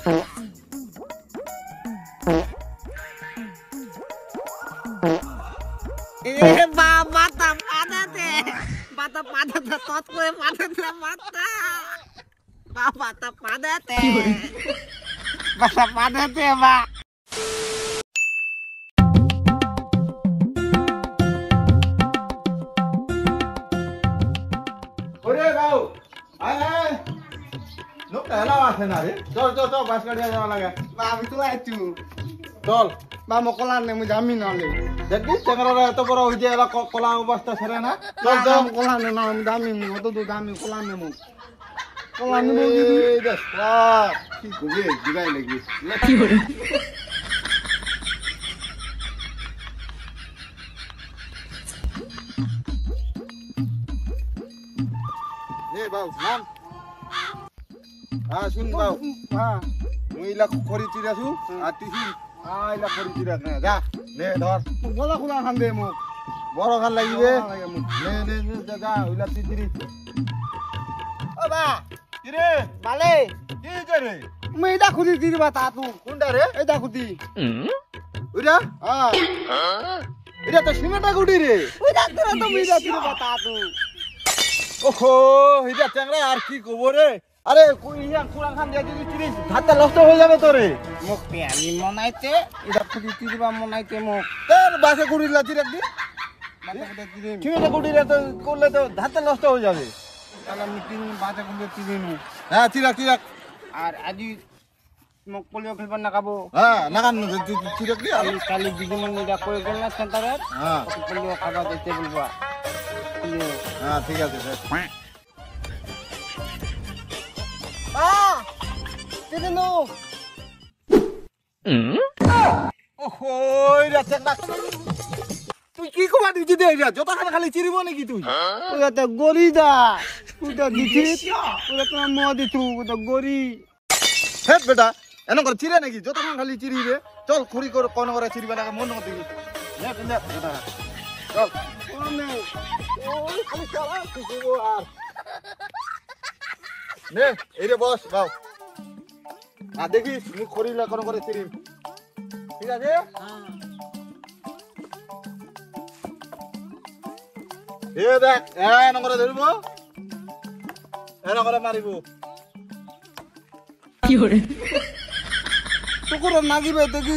Bata padate, bata padate, tot kue padate mata. Bata padate, bata padate ba. Ore bau, ay, no kala আছে না রে, চল চল চল বাস গাড়ি যাওয়া লাগে। বা আমি তো আইছু চল, বা মকলা নে মু জামি না লে দেখবি চেঙ্গারা এত বড় হইছে এলা কলা অবস্থা ছেড়ে না। চল চল চল মকলা নে না আমি জামি নি অত তো জামি কলা নে মু কলা নে মু এই দেখ কি কইবে দিগাই লাগি। কি হরে? নে বাউ নাম। শুন বাউ, হ্যাঁ মুই ইলা খড়ি চিরাছু আর তুই ইলা খড়ি চিরাছ না, যা নে ধর। গলা খোলা খান দে মু বড় খান লাগিবে, লাগে মু নে নে নে যা যা ইলা তুই চিরি। ও বা কি রে বালে কি হইছে রে? মু এটা খুদি দিবা তা তু কোনটা রে? এটা খুদি ওইটা হ্যাঁ এটা তো সিমেন্টা গুটি রে। ওইটা তোরা তো মিলা দিবা তা তু ওহো এটা চ্যাংড়া আর কি কব রে। আরে কুইয়া কুড়ান খান দিয়া যদি চিরিস হাতটা নষ্ট হয়ে যাবে তো রে। মুখ পেয়ানি মনাইতে এটা খুদি দিবা মনাইতে মুখ তোর বাসে গুড়ি লাচি রাখবি, মাথা কটা দিদিম সিমেন্টা গুটি রে তো করলে তো হাতটা নষ্ট হয়ে যাবে। তাহলে আমি তিন বাজে গুলো দিদিম হ্যাঁ চিরাক চিরাক, আর আজি মুখ পোলিও খেলবার না খাবো হ্যাঁ নাগান চিরাকবি। কালি কালি দিদিমণি এটা করে গেল না সেন্টারের হ্যাঁ পোলিও খাবার দিতে বলবা হ্যাঁ ঠিক আছে। দিদিনু ওহো এটা চ্যাংড়া তুই কি কবা দিছি দে এটা যতখান খালি চিরিব নাকি তুই? ওটা তো গরি দা ওটা দিছি ওটা তোমার ম দিছু ওটা গরি হে বেটা এন করে চিরে নাকি যতখান খালি চিরিবে। চল খুরি করে কোন করে চিরিবে না মন মত দিবি। নে নে বেটা চল ওনে ওই খালি চালা খুব আর নে এই রে বস বাও। আর দেখিস মুখ খড়িলা কোন করে চিরিম, ঠিক আছে? এ দেখ এন করে ধরব, এন করে মারিব। কি হরে? টুকুর নাগিবে দেখি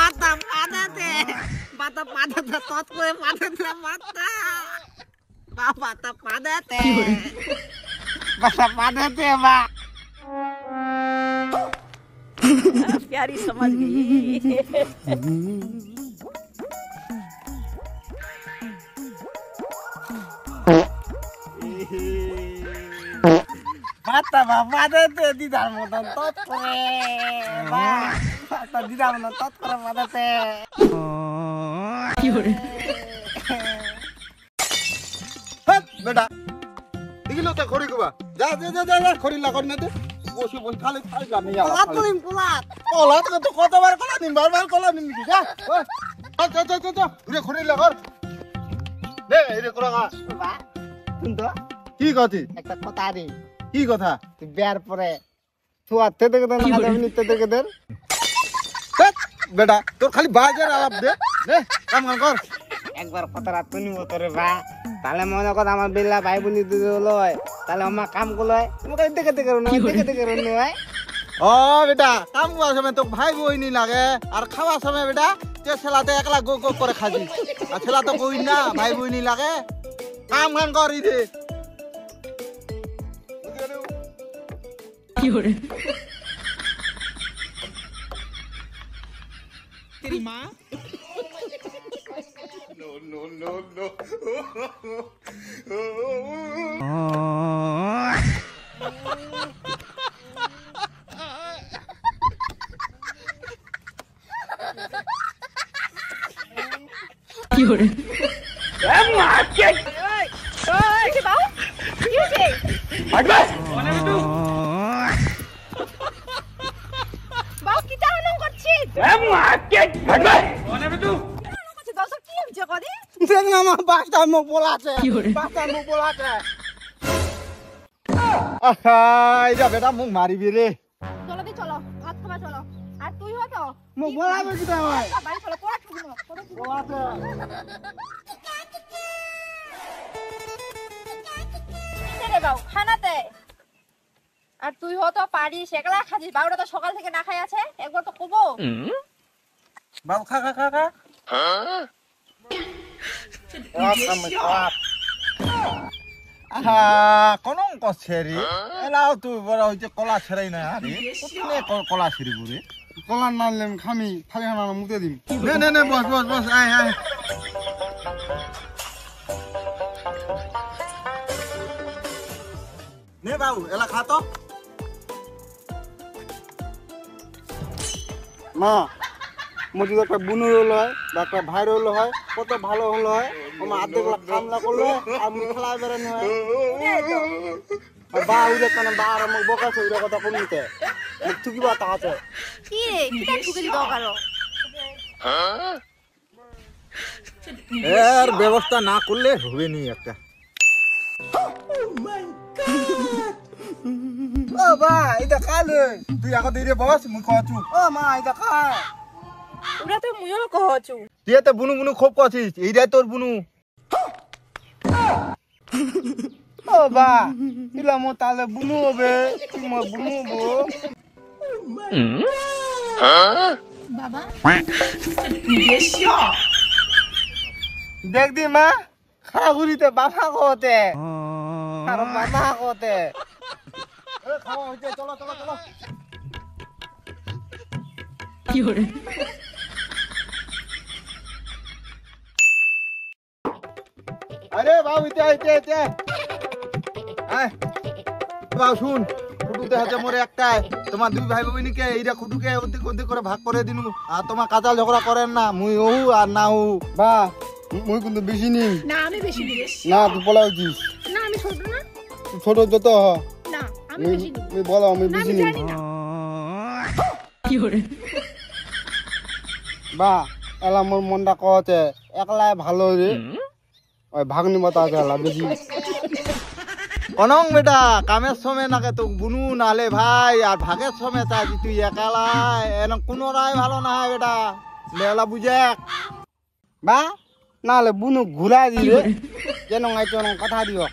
Bata padate, bata padate, tot kue padate mata. Bata padate, bata padate ba. प्यारी समझ गई। বাতা বাবা দে দিদার মতন তত করে বা বাতা দিদার মতন তত করে বাদাতে কি হরে? হ্যাঁ বেটা দেখিল তো খড়ি কবা, যা যা যা যা খড়ি লাগর না দে বসে বসে খালি খাই জানি কলা তুলিম কলাত কলা তো কতবার কলা নিম বারবার কলা নিম কি যা ওই চল চল চল চল ঘুরে খড়ি লাগর দে এই রে কোরা বা শুনতো কি কথা? একটা কথা রে কি কথা? তুই বিয়ার পরে তুয়াতে দেখে দেন না দেবনি তে দেখে দেন বেটা তোর খালি বাজার আলাপ দে দে কাম কর। একবার কথা রাত নিব তোরে বা তাহলে মনে কর আমার বেলা ভাই বোনি দুই লয় তাহলে আমার কাম গুলো তোমাকে দেখে দেখে রনো দেখে দেখে রনো হয়। ও বেটা কাম করার সময় তো ভাই বইনি লাগে আর খাওয়ার সময় বেটা যে ছেলাতে একলা গো গো করে খাবি আর ছেলা তো বই না ভাই বইনি লাগে কাম গান করি দে। কি হরে? तेरी माँ No no no no কি হরে? দেখ না আমার বাসটার মুখ বলাছে কি করে? বাসটার মুখ বলাছে এটা বেটা মুখ মারিবি রে চলো দি চলো ভাত খাবা চলো আর তুই হতো মুখ বলাবে কি তাই বাড়ি চলো পড়া শুনো বলাছে রে বাবু খানাতে আর তুই হতো পারিস একলা খাজিস বাবুরা তো সকাল থেকে না খাই আছে একবার তো কবো বাবু খা খা খা খা কোনো কছেরি এলাও তুই বড় হইছে কলা ছেড়াই না আরে কোনে কলা ছেড়ি বুড়ি কলা নাললেম খামি খালি খানা মুতে দিম নে নে নে বস বস বস আয় আয় নে বাবু এলা খা তো মা মুজি একটা বুনু হলো হয় বা একটা ভাই হলো হয় কত ভালো হলো হয় আমার আর্ধেক কাম না করলে আর মুখ খেলা বেড়ানো হয় আর বা উড়ে কেন বা আর মুখ বকাছে উড়ে কথা কমিতে মুখ থুকিবা তাহাতে কি রে কিটা ঠুকে দিবা কারো এর ব্যবস্থা না করলে হবে নি একটা ও বা এটা কালে তুই আগত দিরে বস মুখ খাওয়াছু ও মা এটা খা ওরা তো মুইও কহছু তুই তো বুনু বুনু খুব করছিস এইটাই তোর বুনু ও বা ইলা মো তালে বুনু হবে তুই মো বুনু হবো বাবা দেখ দি মা খাগুরিতে বাবা কোতে আর বাবা কোতে এ খাওয়া হইছে চলো চলো চলো কি করে? আরে বাবু ইতে ইতে ইতে আয় বাবু শুন খুটুতে হাতে মোরে একটাই তোমার দুই ভাই বোনকে এইটা খুটুকে অর্ধেক অর্ধেক করে ভাগ করে দিনু আর তোমার কাঁচা ঝগড়া করেন না মুই ও আর না ও বা মুই কিন্তু বেশি নি না আমি বেশি নিব না তুই বলা উচিস না আমি ছোট না ছোট যত হ না আমি বেশি নিব মুই বলো আমি বেশি নি কি করে? বা এলা মোর মনটা কতে একলাই ভালো রে ওই ভাগ নিবা তা গেলা বেশি অনং বেটা কামের সময় নাকে তো বুনু নালে ভাই আর ভাগের সময় তা তুই একালাই এন কোনো রায় ভালো না হয় বেটা মেলা বুঝে বা নালে বুনু ঘুরা দিলে যেন কথা দিও